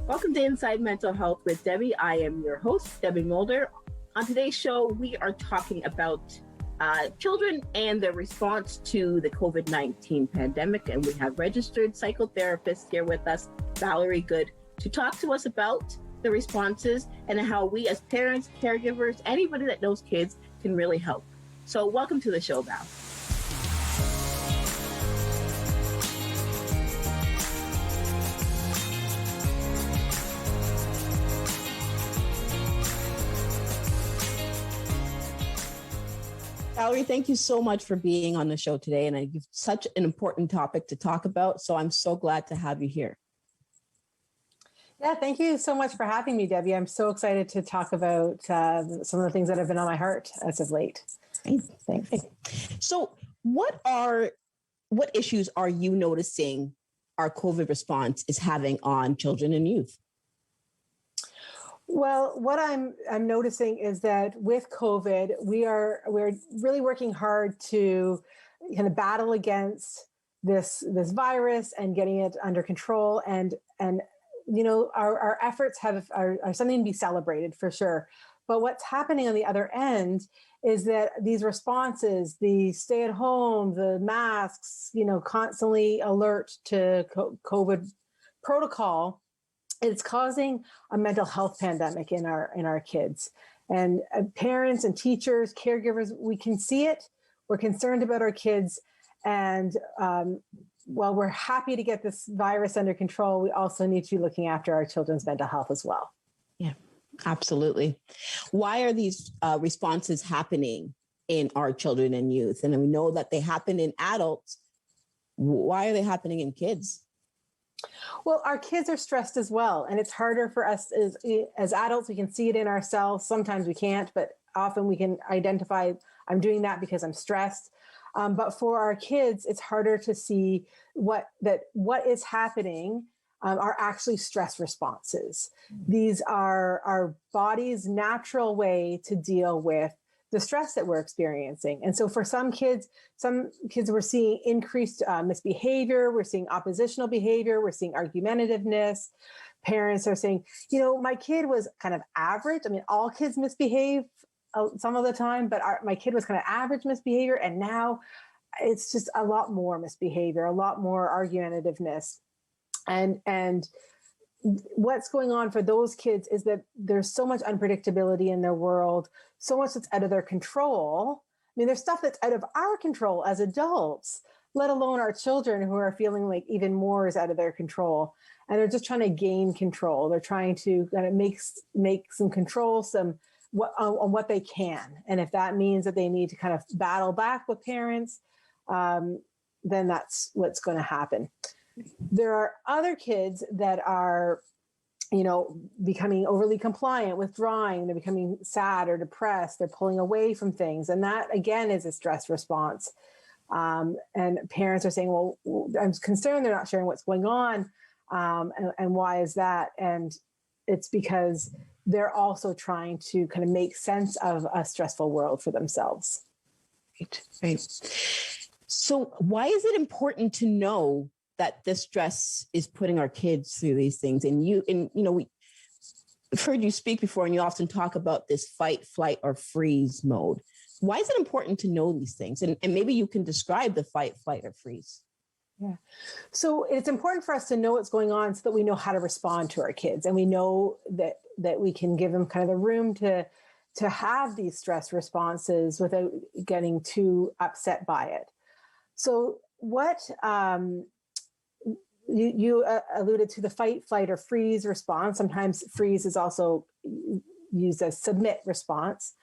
Welcome to Inside Mental Health with Debbie. I am your host, Debbie Mulder. On today's show, we are talking about children and their response to the COVID-19 pandemic. And we have registered psychotherapists here with us, Valerie Good, to talk to us about the responses and how we as parents, caregivers, anybody that knows kids can really help. So welcome to the show, Val. Valerie, thank you so much for being on the show today. And you've such an important topic to talk about. So I'm so glad to have you here. Yeah, thank you so much for having me, Debbie. I'm so excited to talk about some of the things that have been on my heart as of late. Thanks. So what issues are you noticing our COVID response is having on children and youth? Well, what I'm noticing is that with COVID, we're really working hard to kind of battle against this virus and getting it under control. And you know, our efforts are something to be celebrated for sure. But what's happening on the other end is that these responses, the stay at home, the masks, you know, constantly alert to COVID protocol, it's causing a mental health pandemic in our kids. And parents and teachers, caregivers, we can see it. We're concerned about our kids. And while we're happy to get this virus under control, we also need to be looking after our children's mental health as well. Yeah, absolutely. Why are these responses happening in our children and youth? And we know that they happen in adults. Why are they happening in kids? Well, our kids are stressed as well. And it's harder for us as adults. We can see it in ourselves. Sometimes we can't, but often we can identify, I'm doing that because I'm stressed. But for our kids, it's harder to see what is happening are actually stress responses. These are our body's natural way to deal with the stress that we're experiencing. And so for some kids we're seeing increased misbehavior, we're seeing oppositional behavior, we're seeing argumentativeness. Parents are saying, you know, my kid was kind of average. I mean, all kids misbehave some of the time, but my kid was kind of average misbehavior. And now it's just a lot more misbehavior, a lot more argumentativeness. And what's going on for those kids is that there's so much unpredictability in their world, so much that's out of their control. I mean, there's stuff that's out of our control as adults, let alone our children who are feeling like even more is out of their control. And they're just trying to gain control. They're trying to kind of make some control, on what they can. And if that means that they need to kind of battle back with parents, then that's what's going to happen. There are other kids that are, you know, becoming overly compliant, withdrawing, they're becoming sad or depressed, they're pulling away from things. And that, again, is a stress response. And parents are saying, well, I'm concerned they're not sharing what's going on. And why is that? And it's because they're also trying to kind of make sense of a stressful world for themselves. Right. So why is it important to know that this stress is putting our kids through these things? And you know, we've heard you speak before, and you often talk about this fight, flight, or freeze mode. Why is it important to know these things? And maybe you can describe the fight, flight, or freeze. Yeah. So it's important for us to know what's going on so that we know how to respond to our kids. And we know that we can give them kind of the room to have these stress responses without getting too upset by it. So what you alluded to, the fight, flight, or freeze response. Sometimes freeze is also used as submit response.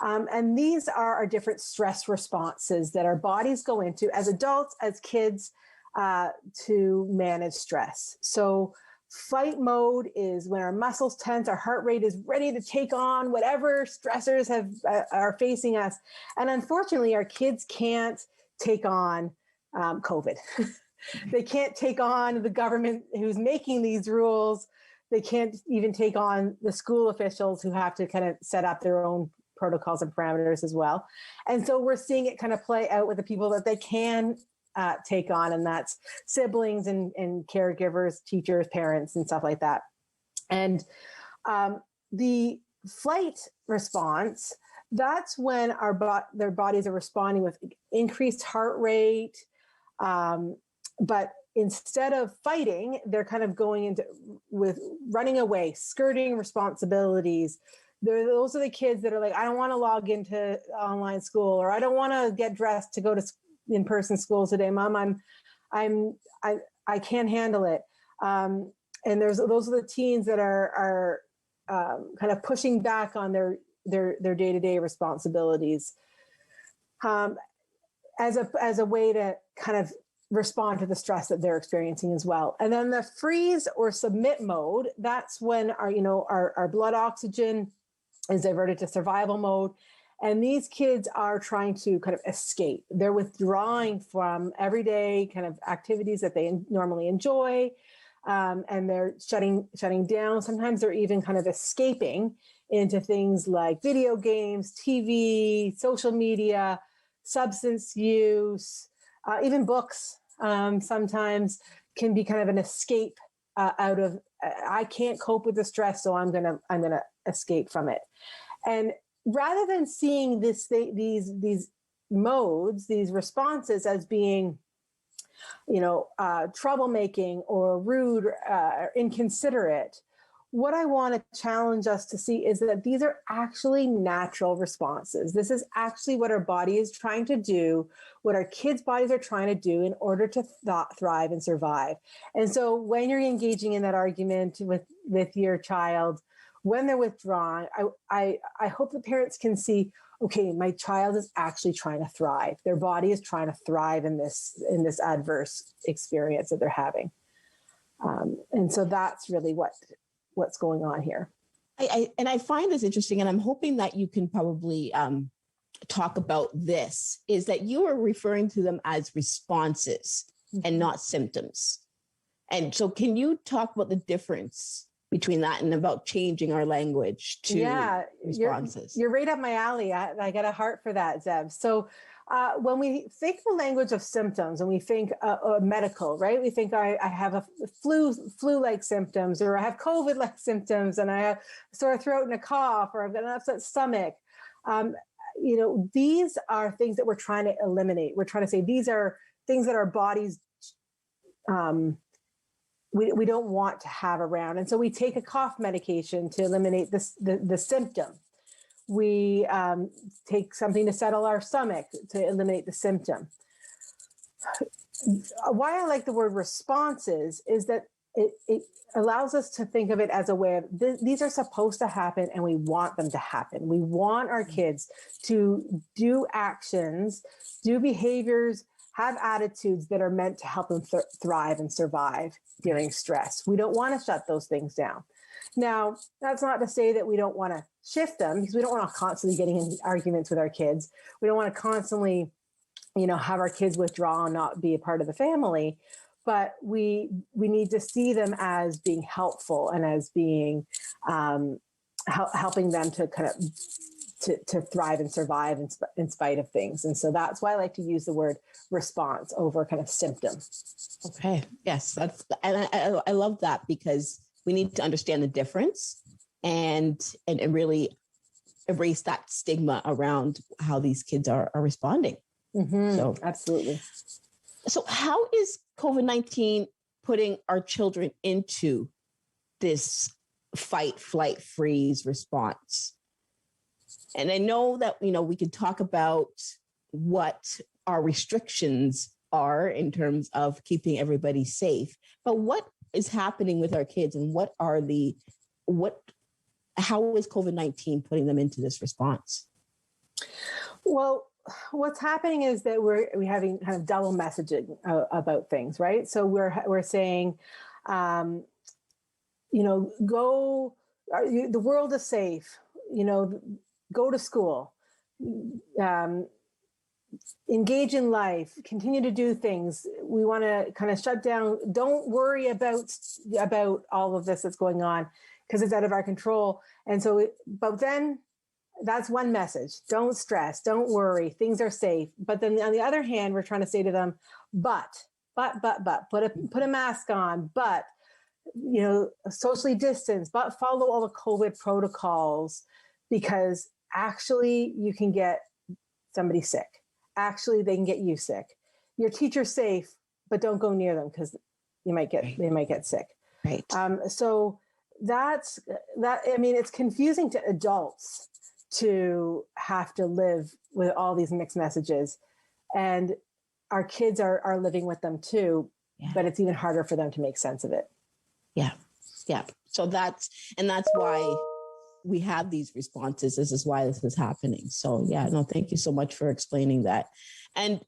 And these are our different stress responses that our bodies go into as adults, as kids, to manage stress. So fight mode is when our muscles tense, our heart rate is ready to take on whatever stressors are facing us. And unfortunately, our kids can't take on COVID. They can't take on the government who's making these rules. They can't even take on the school officials who have to kind of set up their own protocols and parameters as well. And so we're seeing it kind of play out with the people that they can take on, and that's siblings and caregivers, teachers, parents, and stuff like that. And the flight response, that's when their bodies are responding with increased heart rate. But instead of fighting, they're kind of going with running away, skirting responsibilities. Those are the kids that are like, I don't want to log into online school, or I don't want to get dressed to go to in-person school today. Mom, I can't handle it. And those are the teens that are kind of pushing back on their day-to-day responsibilities, as a way to kind of respond to the stress that they're experiencing as well. And then the freeze or submit mode, that's when our blood oxygen is diverted to survival mode. And these kids are trying to kind of escape. They're withdrawing from everyday kind of activities that they normally enjoy. And they're shutting down. Sometimes they're even kind of escaping into things like video games, TV, social media, substance use, even books. Sometimes can be kind of an escape out of, I can't cope with the stress, so I'm gonna escape from it. And rather than seeing these modes, these responses as being, troublemaking or rude or inconsiderate, what I want to challenge us to see is that these are actually natural responses. This is actually what our body is trying to do, what our kids' bodies are trying to do in order to thrive and survive. And so when you're engaging in that argument with your child, when they're withdrawn, I hope the parents can see, okay, my child is actually trying to thrive. Their body is trying to thrive in this adverse experience that they're having. And so that's really what's going on here. I find this interesting, and I'm hoping that you can probably talk about this, is that you are referring to them as responses and not symptoms. And so can you talk about the difference between that and about changing our language to responses? You're right up my alley. I got a heart for that, Zeb. So when we think the language of symptoms and we think medical, right? We think I have a flu-like symptoms, or I have COVID-like symptoms, and I have a sore throat and a cough, or I've got an upset stomach. These are things that we're trying to eliminate. We're trying to say these are things that our bodies we don't want to have around. And so we take a cough medication to eliminate the symptom. We take something to settle our stomach to eliminate the symptom. Why I like the word responses is that it allows us to think of it as a way of, these are supposed to happen and we want them to happen. We want our kids to do actions, do behaviors, have attitudes that are meant to help them thrive and survive during stress. We don't want to shut those things down. Now, that's not to say that we don't want to shift them, because we don't want to constantly getting in arguments with our kids. We don't want to constantly, have our kids withdraw and not be a part of the family. But we need to see them as being helpful and as being helping them to kind of to thrive and survive in spite of things. And so that's why I like to use the word response over kind of symptom. Okay. Yes. I love that, because we need to understand the difference and really erase that stigma around how these kids are responding. Mm-hmm. So absolutely. So how is COVID-19 putting our children into this fight, flight, freeze response? And I know that, we can talk about what our restrictions are in terms of keeping everybody safe, but what is happening with our kids, and how is COVID-19 putting them into this response? Well, what's happening is that we're having kind of double messaging about things, right? So we're saying, the world is safe, go to school, engage in life, continue to do things. We want to kind of shut down. Don't worry about all of this that's going on, because it's out of our control. And so, but then that's one message. Don't stress, don't worry, things are safe. But then on the other hand, we're trying to say to them, but put a mask on, but socially distance, but follow all the COVID protocols, because actually you can get somebody sick. Actually, they can get you sick. Your teacher's safe, but don't go near them because they might get sick. Right. So that's that. I mean, it's confusing to adults to have to live with all these mixed messages, and our kids are living with them too. Yeah. But it's even harder for them to make sense of it. Yeah. Yeah. So that's why we have these responses. This is why this is happening. So yeah, no, thank you so much for explaining that. And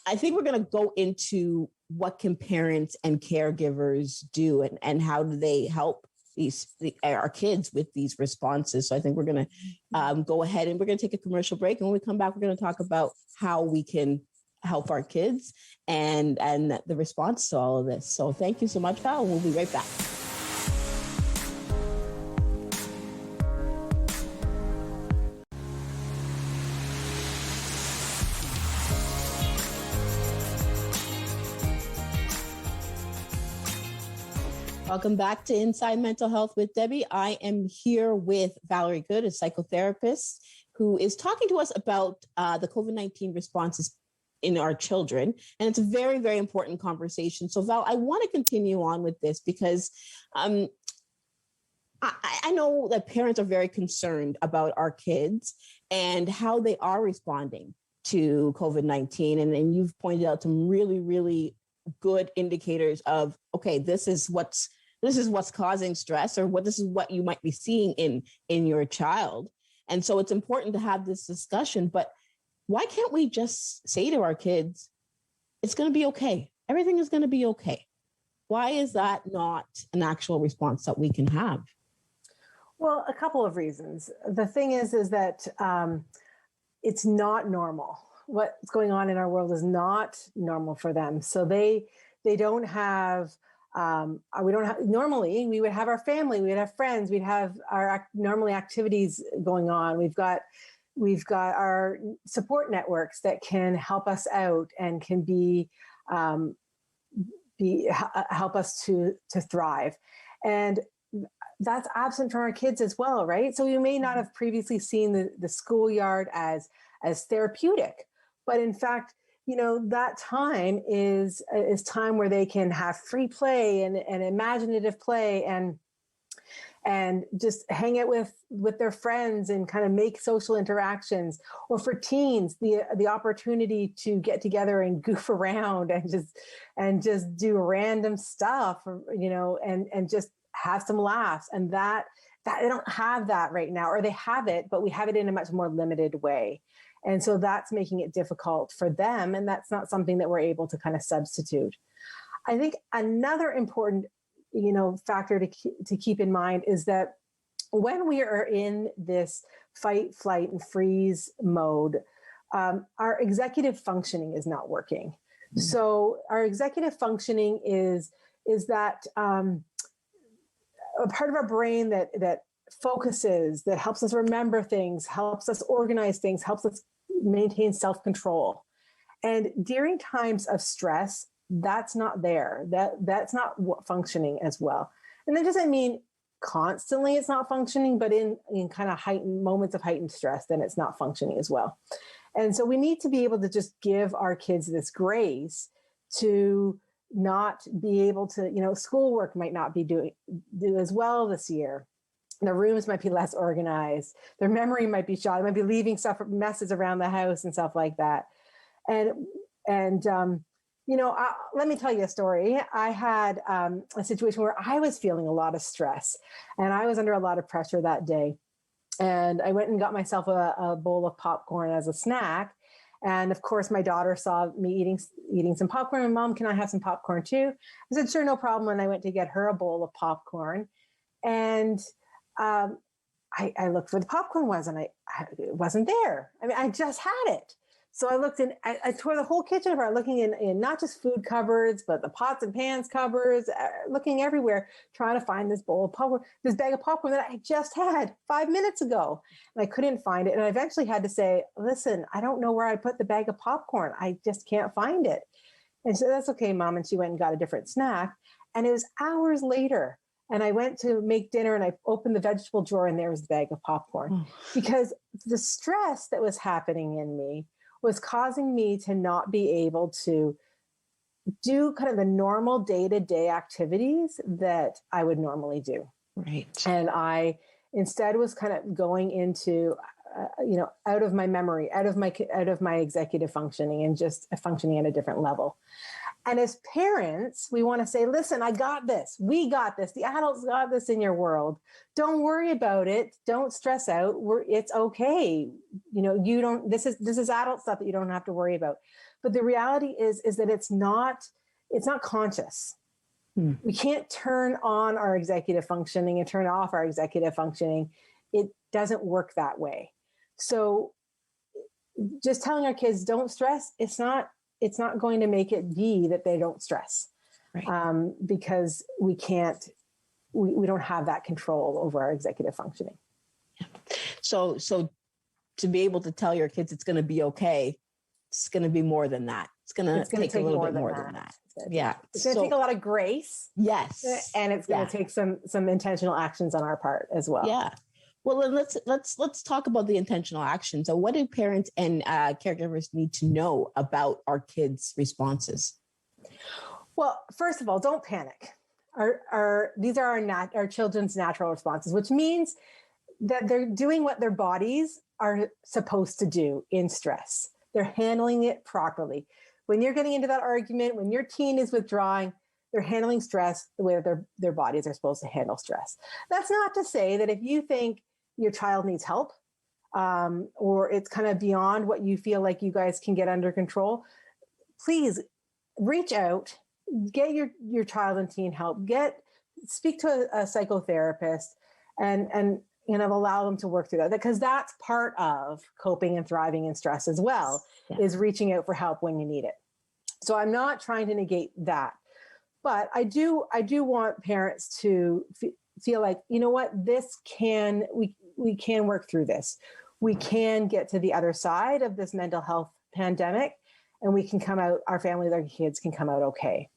I think we're going to go into what can parents and caregivers do and how do they help our kids with these responses. So I think we're going to go ahead and we're going to take a commercial break. And when we come back, we're going to talk about how we can help our kids and the response to all of this. So thank you so much, Val. We'll be right back. Welcome back to Inside Mental Health with Debbie. I am here with Valerie Good, a psychotherapist, who is talking to us about the COVID-19 responses in our children. And it's a very, very important conversation. So Val, I want to continue on with this because I know that parents are very concerned about our kids and how they are responding to COVID-19. And you've pointed out some really, really good indicators of, okay, this is what's causing stress, or this is what you might be seeing in your child. And so it's important to have this discussion, but why can't we just say to our kids, it's going to be okay. Everything is going to be okay. Why is that not an actual response that we can have? Well, a couple of reasons. The thing is that it's not normal. What's going on in our world is not normal for them. So they don't have, normally we would have our family, we would have friends, we'd have our normally activities going on. We've got our support networks that can help us out and can help us to thrive. And that's absent from our kids as well, right? So you may not have previously seen the schoolyard as therapeutic, but in fact, that time is time where they can have free play and imaginative play and just hang out with their friends and kind of make social interactions. Or for teens, the opportunity to get together and goof around and just do random stuff, and just have some laughs. And that they don't have that right now, or they have it, but we have it in a much more limited way. And so that's making it difficult for them. And that's not something that we're able to kind of substitute. I think another important, factor to keep in mind is that when we are in this fight, flight, and freeze mode, our executive functioning is not working. Mm-hmm. So our executive functioning is that a part of our brain that focuses, that helps us remember things, helps us organize things, helps us maintain self-control. And during times of stress, that's not there. That's not functioning as well. And that doesn't mean constantly it's not functioning, but in kind of heightened moments of heightened stress, then it's not functioning as well. And so we need to be able to just give our kids this grace to not be able to, schoolwork might not be do as well this year. Their rooms might be less organized. Their memory might be shot. They might be leaving messes around the house and stuff like that. And let me tell you a story. I had a situation where I was feeling a lot of stress and I was under a lot of pressure that day. And I went and got myself a bowl of popcorn as a snack. And of course, my daughter saw me eating some popcorn. And Mom, can I have some popcorn too? I said, sure, no problem. And I went to get her a bowl of popcorn. And I looked where the popcorn was, and it wasn't there. I mean, I just had it. So I looked I tore the whole kitchen apart, looking in not just food cupboards, but the pots and pans cupboards, looking everywhere, trying to find this bowl of popcorn, this bag of popcorn that I just had 5 minutes ago. And I couldn't find it. And I eventually had to say, listen, I don't know where I put the bag of popcorn. I just can't find it. And so that's okay, Mom. And she went and got a different snack. And it was hours later. And I went to make dinner and I opened the vegetable drawer and there was a bag of popcorn because the stress that was happening in me was causing me to not be able to do kind of the normal day-to-day activities that I would normally do. Right. And I instead was kind of going into, out of my memory, out of my executive functioning and just functioning at a different level. And as parents, we want to say, listen, I got this. We got this. The adults got this in your world. Don't worry about it. Don't stress out. It's okay. You don't, this is adult stuff that you don't have to worry about. But the reality is that it's not conscious. We can't turn on our executive functioning and turn off our executive functioning. It doesn't work that way. So just telling our kids, don't stress, it's not going to make it be that they don't stress, right? Because we don't have that control over our executive functioning. Yeah. So to be able to tell your kids it's going to be okay, it's going to be more than that. It's going to take a little bit more than that. Yeah. It's going to take a lot of grace. Yes. And it's going to take some intentional actions on our part as well. Yeah. Well, then let's talk about the intentional action. So what do parents and caregivers need to know about our kids' responses? Well, first of all, don't panic. These are our children's natural responses, which means that they're doing what their bodies are supposed to do in stress. They're handling it properly. When you're getting into that argument, when your teen is withdrawing, they're handling stress the way that their bodies are supposed to handle stress. That's not to say that if you think your child needs help, or it's kind of beyond what you feel like you guys can get under control, please reach out, get your child and teen help, speak to a psychotherapist and allow them to work through that, because that's part of coping and thriving in stress as well, is reaching out for help when you need it. So I'm not trying to negate that, but I do want parents to feel like, you know what, we can work through this. We can get to the other side of this mental health pandemic, and we can come out, our families, our kids can come out okay.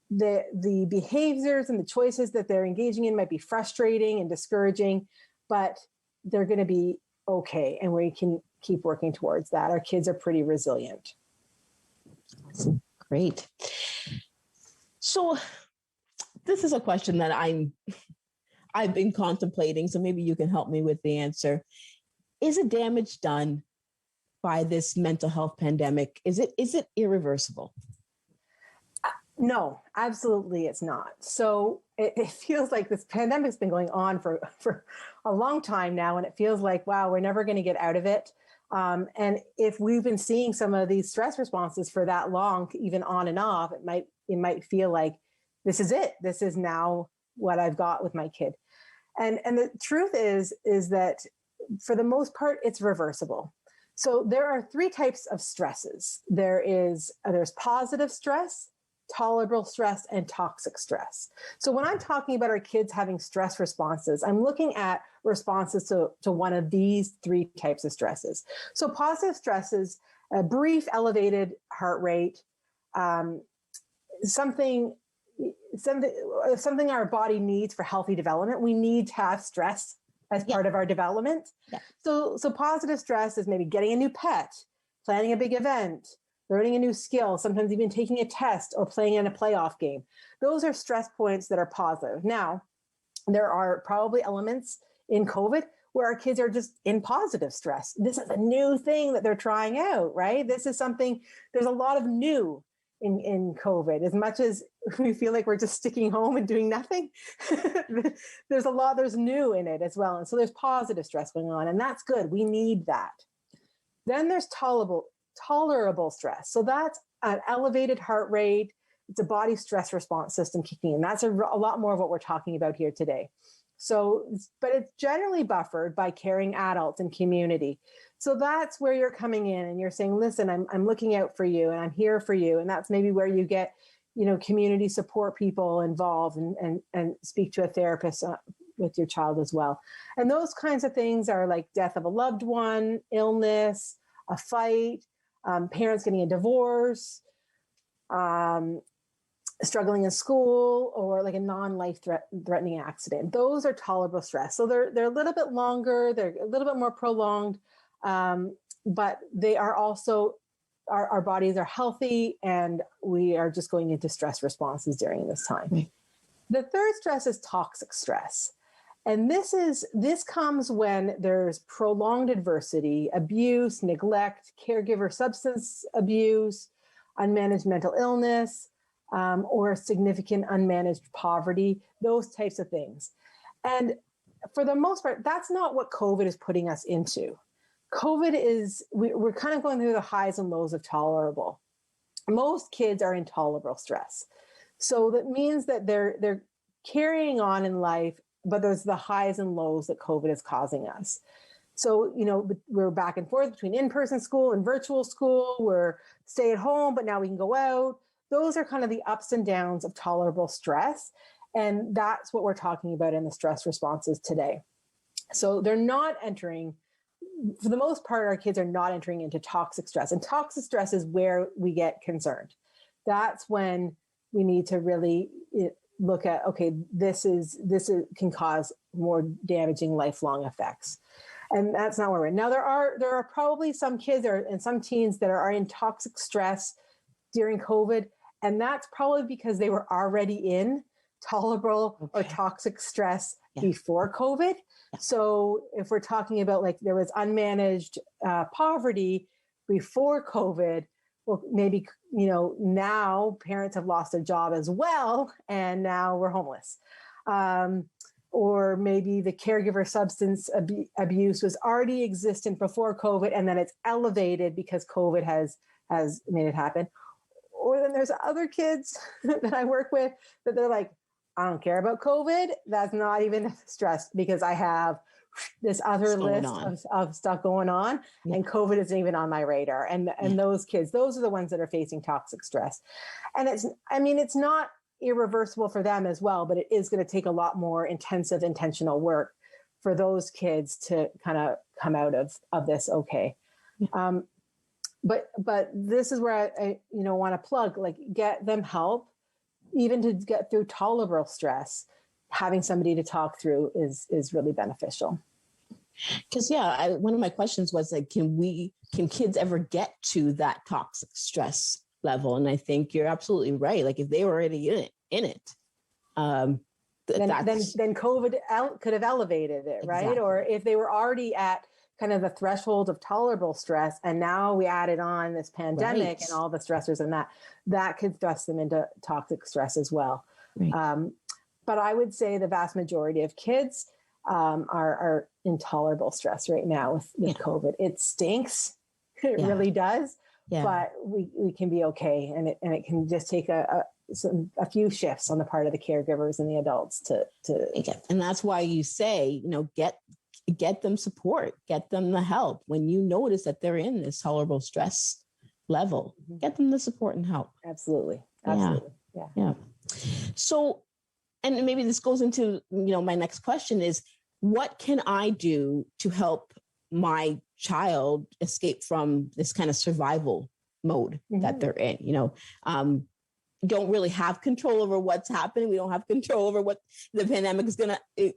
The behaviors and the choices that they're engaging in might be frustrating and discouraging, but they're going to be okay. And we can keep working towards that. Our kids are pretty resilient. Great. So this is a question that I've been contemplating, so maybe you can help me with the answer. Is it damage done by this mental health pandemic? Is it irreversible? No, absolutely it's not. So it feels like this pandemic's been going on for a long time now, and it feels like, wow, we're never going to get out of it. And if we've been seeing some of these stress responses for that long, even on and off, it might feel like this is it. This is now what I've got with my kid. And the truth is that for the most part, it's reversible. So there are three types of stresses. There's positive stress, tolerable stress, and toxic stress. So when I'm talking about our kids having stress responses, I'm looking at responses to one of these three types of stresses. So positive stresses, a brief elevated heart rate, something our body needs for healthy development. We need to have stress as part of our development. Yeah. So positive stress is maybe getting a new pet, planning a big event, learning a new skill, sometimes even taking a test or playing in a playoff game. Those are stress points that are positive. Now, there are probably elements in COVID where our kids are just in positive stress. This is a new thing that they're trying out, right? This is something, there's a lot of new in COVID. As much as we feel like we're just sticking home and doing nothing, there's new in it as well. And so there's positive stress going on, and that's good. We need that. Then there's tolerable stress. So that's an elevated heart rate. It's a body stress response system kicking in. That's a lot more of what we're talking about here today. So, but it's generally buffered by caring adults and community. So that's where you're coming in and you're saying, listen, I'm looking out for you and I'm here for you. And that's maybe where you get, community support people involved and speak to a therapist with your child as well. And those kinds of things are like death of a loved one, illness, a fight, parents getting a divorce, struggling in school, or like a non-life threatening accident. Those are tolerable stress. So they're a little bit longer, they're a little bit more prolonged, but they are also, our bodies are healthy, and we are just going into stress responses during this time. Right. The third stress is toxic stress. And this comes when there's prolonged adversity, abuse, neglect, caregiver substance abuse, unmanaged mental illness, or significant unmanaged poverty, those types of things. And for the most part, that's not what COVID is putting us into. COVID is, we're kind of going through the highs and lows of tolerable. Most kids are in tolerable stress. So that means that they're carrying on in life, but there's the highs and lows that COVID is causing us. So, we're back and forth between in-person school and virtual school. We're stay at home, but now we can go out. Those are kind of the ups and downs of tolerable stress. And that's what we're talking about in the stress responses today. So they're not entering, for the most part, our kids are not entering into toxic stress. And toxic stress is where we get concerned. That's when we need to really look at, okay, this can cause more damaging lifelong effects. And that's not where we're at. Now, there are probably some kids and some teens that are in toxic stress during COVID. And that's probably because they were already in tolerable or toxic stress before COVID. Yeah. So if we're talking about like there was unmanaged poverty before COVID, well, maybe, now parents have lost their job as well, and now we're homeless. Or maybe the caregiver substance abuse was already existent before COVID, and then it's elevated because COVID has made it happen. Or then there's other kids that I work with that they're like, I don't care about COVID. That's not even stressed because I have this other list of stuff going on, and COVID isn't even on my radar. And those kids, those are the ones that are facing toxic stress. And it's not irreversible for them as well, but it is going to take a lot more intensive, intentional work for those kids to kind of come out of this. Okay. Yeah. But this is where I want to plug, like, get them help, even to get through tolerable stress. Having somebody to talk through is really beneficial. Because one of my questions was like, can kids ever get to that toxic stress level? And I think you're absolutely right. Like if they were already in it, then COVID could have elevated it, right? Exactly. Or if they were already at kind of the threshold of tolerable stress, and now we added on this pandemic and all the stressors, and that could thrust them into toxic stress as well. Right. But I would say the vast majority of kids are in tolerable stress right now with COVID. It stinks. It really does. Yeah. But we can be okay. And it can just take a few shifts on the part of the caregivers and the adults to. And that's why you say, get them support, get them the help. When you notice that they're in this tolerable stress level, get them the support and help. Absolutely. Yeah. So, and maybe this goes into, my next question is, what can I do to help my child escape from this kind of survival mode that they're in? Don't really have control over what's happening. We don't have control over what the pandemic is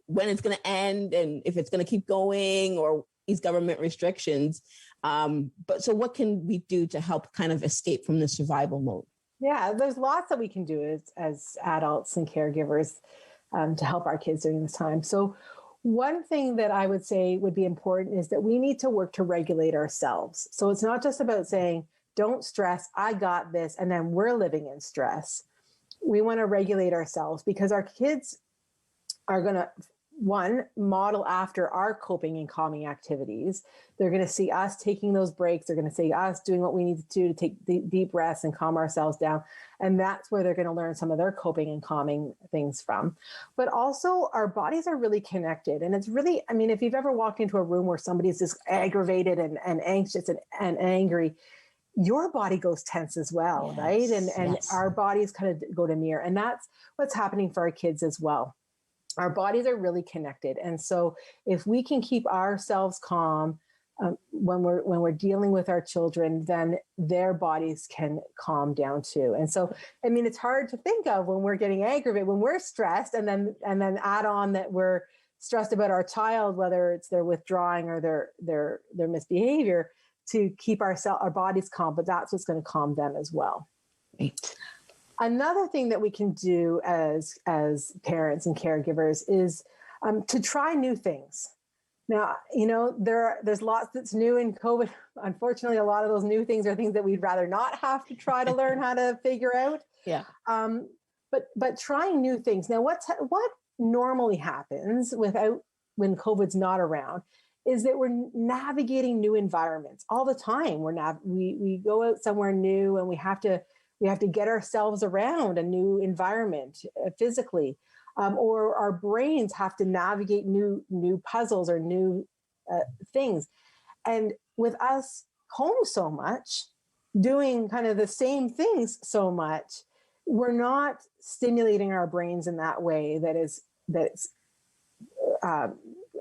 when it's going to end, and if it's going to keep going, or these government restrictions. But so what can we do to help kind of escape from the survival mode? Yeah, there's lots that we can do as adults and caregivers to help our kids during this time. So one thing that I would say would be important is that we need to work to regulate ourselves. So it's not just about saying, don't stress, I got this, and then we're living in stress. We want to regulate ourselves because our kids are going to, one, model after our coping and calming activities. They're going to see us taking those breaks. They're going to see us doing what we need to do to take deep breaths and calm ourselves down. And that's where they're going to learn some of their coping and calming things from. But also our bodies are really connected. And it's really, if you've ever walked into a room where somebody's just aggravated and anxious and angry, your body goes tense as well, right? And our bodies kind of go to mirror. And that's what's happening for our kids as well. Our bodies are really connected. And so if we can keep ourselves calm, when we're dealing with our children, then their bodies can calm down too. And so, I mean, it's hard to think of when we're getting aggravated, when we're stressed, and then add on that we're stressed about our child, whether it's their withdrawing or their misbehavior, to keep our bodies calm. But that's what's going to calm them as well. Right. Another thing that we can do as parents and caregivers is to try new things. Now, there's lots that's new in COVID. Unfortunately, a lot of those new things are things that we'd rather not have to try to learn how to figure out. Yeah. But trying new things. Now, what normally happens when COVID's not around is that we're navigating new environments all the time. We go out somewhere new, and we have to get ourselves around a new environment physically. Or our brains have to navigate new puzzles or new things. And with us home so much, doing kind of the same things so much, we're not stimulating our brains in that way that's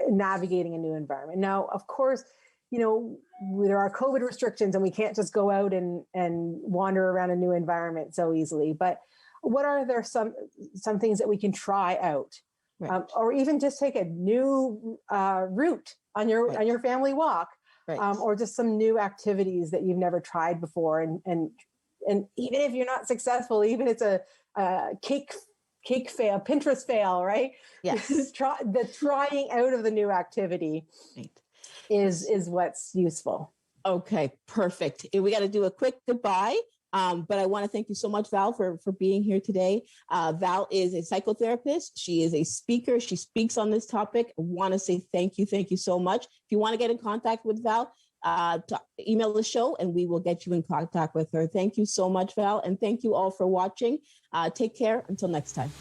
navigating a new environment. Now, of course, there are COVID restrictions, and we can't just go out and wander around a new environment so easily. But what are there some things that we can try out, right. Or even just take a new route on your family walk, right. Or just some new activities that you've never tried before, and even if you're not successful, even if it's a cake fail, Pinterest fail, right? Yes. The trying out of the new activity, right. is what's useful. Okay, perfect. We got to do a quick goodbye. But I want to thank you so much, Val, for being here today. Val is a psychotherapist. She is a speaker. She speaks on this topic. I want to say thank you so much. If you want to get in contact with Val, email the show and we will get you in contact with her. Thank you so much, Val. And thank you all for watching. Take care. Until next time.